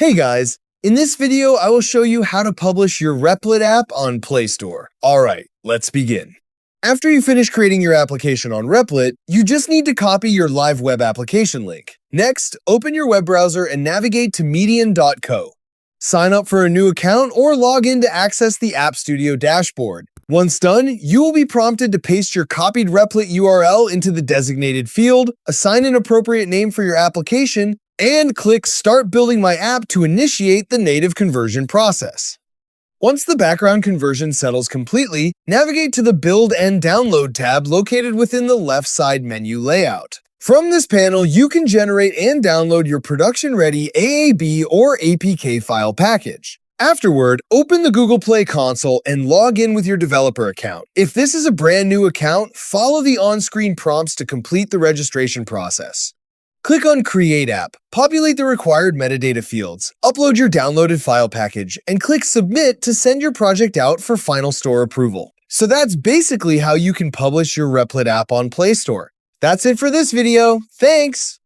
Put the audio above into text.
Hey guys, in this video I will show you how to publish your Replit app on Play Store. Alright, let's begin. After you finish creating your application on Replit, you just need to copy your live web application link. Next, open your web browser and navigate to median.co. Sign up for a new account or log in to access the App Studio dashboard. Once done, you will be prompted to paste your copied Replit URL into the designated field, assign an appropriate name for your application, and click Start Building My App to initiate the native conversion process. Once the background conversion settles completely, navigate to the Build and Download tab located within the left side menu layout. From this panel, you can generate and download your production-ready AAB or APK file package. Afterward, open the Google Play console and log in with your developer account. If this is a brand new account, follow the on-screen prompts to complete the registration process. Click on Create App, populate the required metadata fields, upload your downloaded file package, and click Submit to send your project out for final store approval. So that's basically how you can publish your Replit app on Play Store. That's it for this video. Thanks!